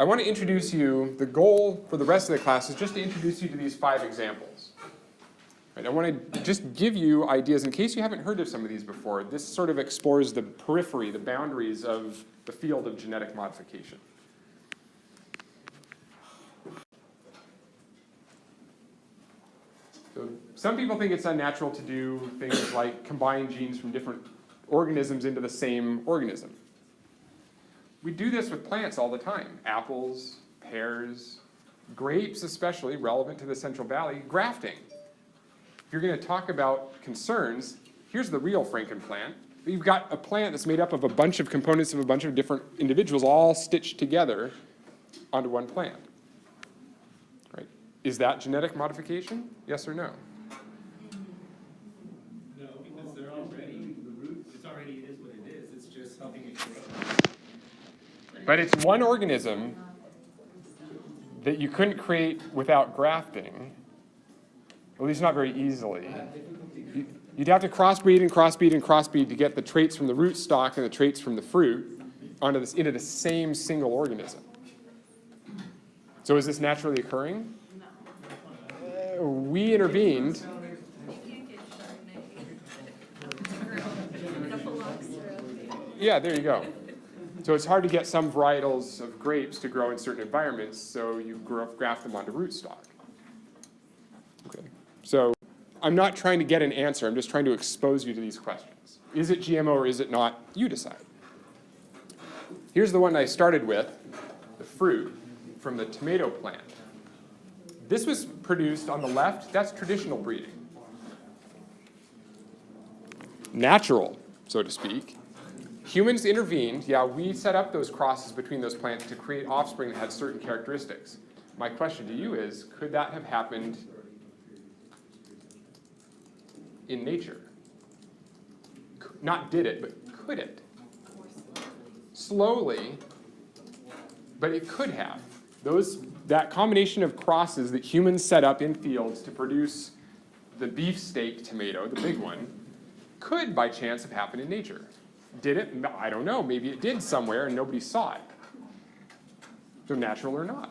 I want to introduce you, the goal for the rest of the class is just to introduce you to these 5 examples. Right, I want to just give you ideas, in case you haven't heard of some of these before. This sort of explores the periphery, the boundaries of the field of genetic modification. So some people think it's unnatural to do things like combine genes from different organisms into the same organism. We do this with plants all the time. Apples, pears, grapes especially, relevant to the Central Valley, grafting. If you're going to talk about concerns, here's the real Franken plant. You've got a plant that's made up of a bunch of components of a bunch of different individuals all stitched together onto one plant. Right? Is that genetic modification? Yes or no? No, because they're already, the root, it's already is what it is. It's just helping it grow. But it's one organism that you couldn't create without grafting, at least not very easily. You'd have to crossbreed and crossbreed and crossbreed to get the traits from the root stock and the traits from the fruit into the same single organism. So is this naturally occurring? We intervened. Yeah, there you go. So it's hard to get some varietals of grapes to grow in certain environments, so you graft them onto rootstock. Okay. So I'm not trying to get an answer, I'm just trying to expose you to these questions. Is it GMO or is it not? You decide. Here's the one I started with, the fruit from the tomato plant. This was produced on the left, that's traditional breeding. Natural, so to speak. Humans intervened, yeah, we set up those crosses between those plants to create offspring that had certain characteristics. My question to you is, could that have happened in nature? Not did it, but could it? Slowly, but it could have. That combination of crosses that humans set up in fields to produce the beefsteak tomato, the big one, could by chance have happened in nature. Did it? I don't know. Maybe it did somewhere and nobody saw it. So natural or not?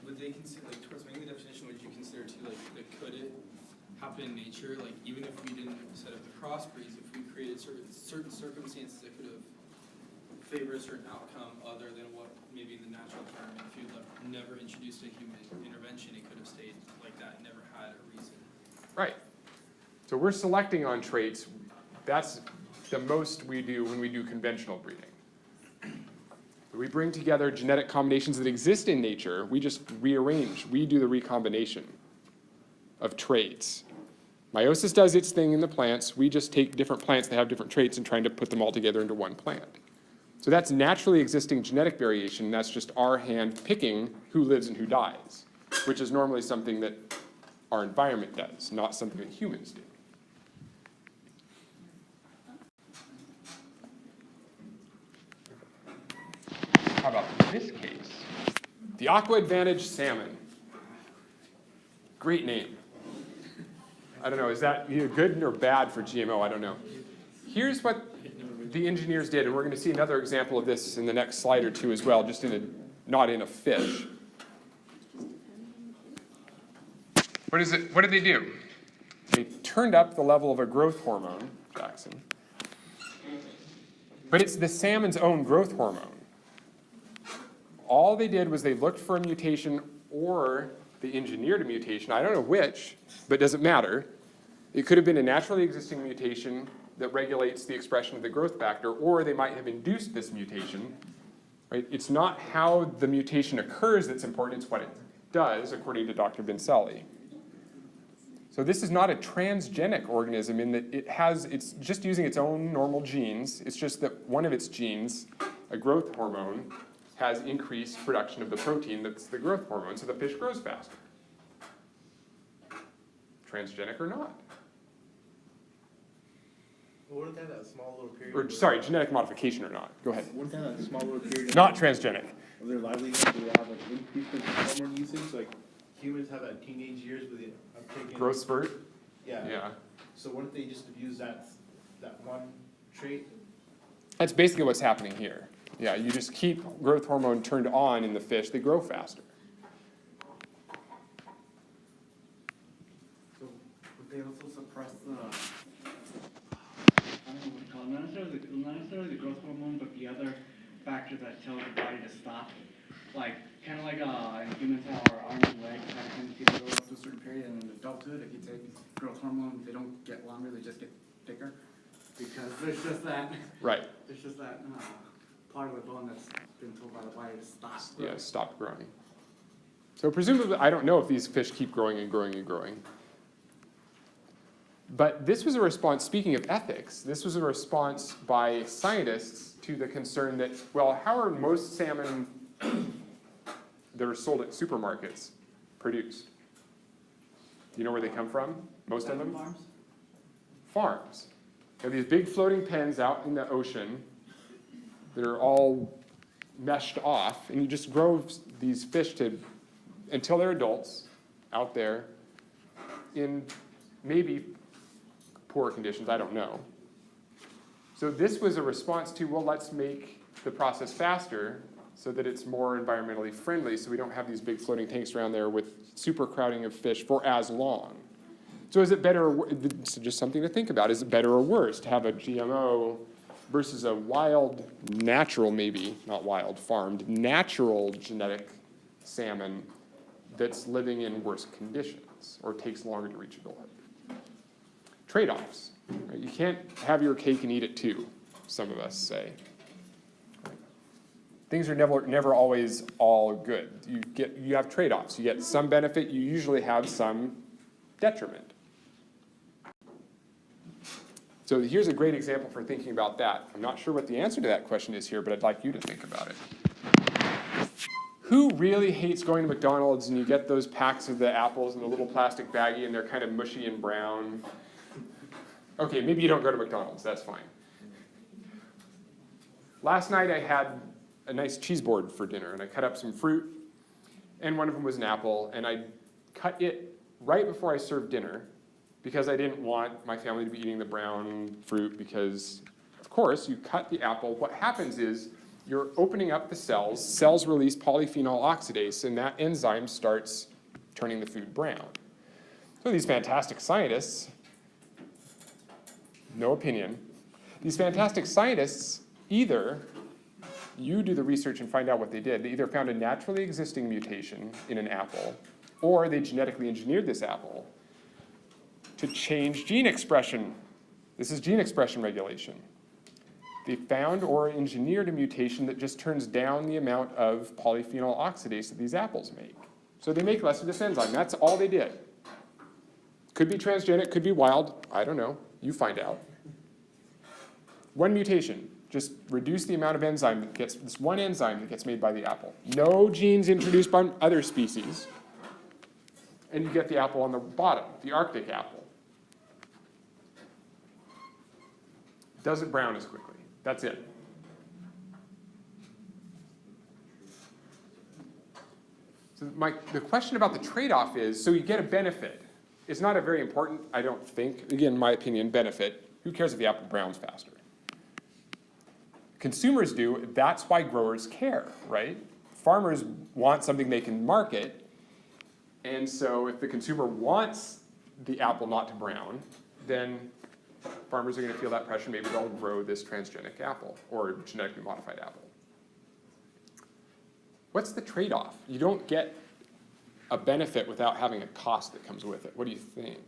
Would they consider, like, towards making the definition, would you consider too, like could it happen in nature? Like, even if we didn't set up the crossbreeds, if we created certain circumstances that could have favored a certain outcome other than what maybe in the natural environment, if you'd never introduced a human intervention, it could have stayed like that, never had a reason. Right. So we're selecting on traits. That's the most we do when we do conventional breeding. We bring together genetic combinations that exist in nature. We just rearrange. We do the recombination of traits. Meiosis does its thing in the plants. We just take different plants that have different traits and trying to put them all together into one plant. So that's naturally existing genetic variation. That's just our hand picking who lives and who dies, which is normally something that our environment does, not something that humans do. How about this case? The AquAdvantage Salmon. Great name. I don't know, is that either good or bad for GMO? I don't know. Here's what the engineers did, and we're going to see another example of this in the next slide or two as well, just not in a fish. What did they do? They turned up the level of a growth hormone, Jackson. But it's the salmon's own growth hormone. All they did was they looked for a mutation or they engineered a mutation. I don't know which, but it doesn't matter. It could have been a naturally existing mutation that regulates the expression of the growth factor, or they might have induced this mutation. Right? It's not how the mutation occurs that's important, it's what it does, according to Dr. Vincelli. So this is not a transgenic organism in that it's just using its own normal genes. It's just that one of its genes, a growth hormone, has increased production of the protein that's the growth hormone, so the fish grows faster. Transgenic or not? Well, wouldn't that have a small little period? Or, sorry, genetic modification or not? Go ahead. Wouldn't that have a small little period? Not transgenic. Of their livelihood, do they have like increased hormone usage? Like humans have at teenage years with the uptake in Growth spurt? Yeah. Yeah. So wouldn't they just abuse that one trait? That's basically what's happening here. Yeah, you just keep growth hormone turned on in the fish, they grow faster. So would they also suppress the, I don't know what to call it, not necessarily the growth hormone, but the other factor that tells the body to stop? Like, kind of like in humans how our arms and legs have a tendency to grow up to a certain period, and in adulthood, if you take growth hormone, they don't get longer, they just get thicker. Because there's just that, Right, there's just that part of the bone that's been told by the body to stop. yeah, stop growing. So presumably, I don't know if these fish keep growing and growing and growing. But this was a response, speaking of ethics, this was a response by scientists to the concern that, well, how are most salmon that are sold at supermarkets produced? Do you know where they come from? Most of them? Farms? Farms. You have these big floating pens out in the ocean that are all meshed off, and you just grow these fish until they're adults out there in maybe poor conditions, I don't know. So this was a response to, well, let's make the process faster so that it's more environmentally friendly, so we don't have these big floating tanks around there with super crowding of fish for as long. So is it better, so just something to think about, is it better or worse to have a GMO versus a wild, natural maybe, not wild, farmed, natural genetic salmon that's living in worse conditions or takes longer to reach adulthood? Trade-offs. Right? You can't have your cake and eat it too, some of us say. Things are never always all good. You have trade-offs. You get some benefit, you usually have some detriment. So here's a great example for thinking about that. I'm not sure what the answer to that question is here, but I'd like you to think about it. Who really hates going to McDonald's and you get those packs of the apples in a little plastic baggie and they're kind of mushy and brown? Okay, maybe you don't go to McDonald's, that's fine. Last night I had a nice cheese board for dinner, and I cut up some fruit, and one of them was an apple, and I cut it right before I served dinner because I didn't want my family to be eating the brown fruit because, of course, you cut the apple. What happens is you're opening up the cells release polyphenol oxidase, and that enzyme starts turning the food brown. So these fantastic scientists, no opinion, these fantastic scientists either, you do the research and find out what they did. They either found a naturally existing mutation in an apple, or they genetically engineered this apple to change gene expression. This is gene expression regulation. They found or engineered a mutation that just turns down the amount of polyphenol oxidase that these apples make. So they make less of this enzyme. That's all they did. Could be transgenic, could be wild. I don't know. You find out. One mutation. Just reduce the amount of enzyme that gets, this one enzyme that gets made by the apple. No genes introduced by other species. And you get the apple on the bottom, the Arctic apple. Doesn't brown as quickly. That's it. So the question about the trade-off is, so you get a benefit. It's not a very important, I don't think, again, in my opinion, benefit. Who cares if the apple browns faster? Consumers do, that's why growers care, right? Farmers want something they can market, and so if the consumer wants the apple not to brown, then farmers are going to feel that pressure. Maybe they'll grow this transgenic apple or genetically modified apple. What's the trade-off? You don't get a benefit without having a cost that comes with it. What do you think?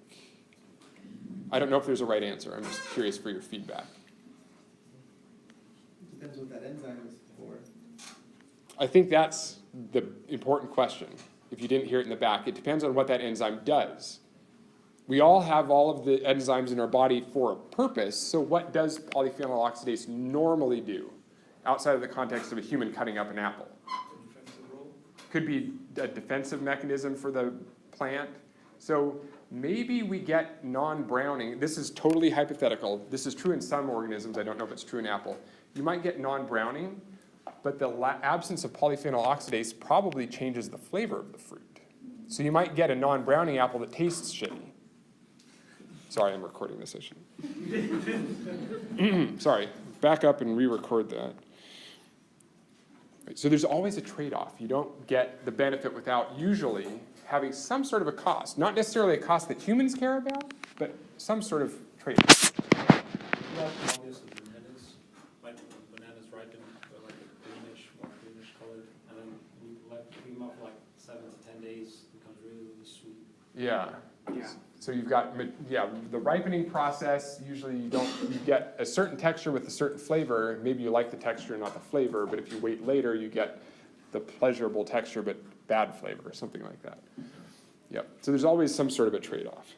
I don't know if there's a right answer. I'm just curious for your feedback. Depends what that enzyme is for. I think that's the important question. If you didn't hear it in the back, it depends on what that enzyme does. We all have all of the enzymes in our body for a purpose, so what does polyphenol oxidase normally do outside of the context of a human cutting up an apple? Could be a defensive mechanism for the plant. So maybe we get non-browning. This is totally hypothetical. This is true in some organisms. I don't know if it's true in apple. You might get non-browning, but the absence of polyphenol oxidase probably changes the flavor of the fruit. So you might get a non-browning apple that tastes shitty. Sorry, I'm recording this issue. Sorry, back up and re-record that. Right, so there's always a trade-off. You don't get the benefit without usually having some sort of a cost. Not necessarily a cost that humans care about, but some sort of trade-off. Last longest of bananas, like when bananas ripen, they're like greenish, more greenish colored, and then you leave them up for like 7 to 10 days, it becomes really, really sweet. Yeah. Yeah. So you've got, the ripening process, usually you get a certain texture with a certain flavor. Maybe you like the texture, not the flavor, but if you wait later, you get the pleasurable texture but bad flavor, or something like that. Yep, so there's always some sort of a trade-off.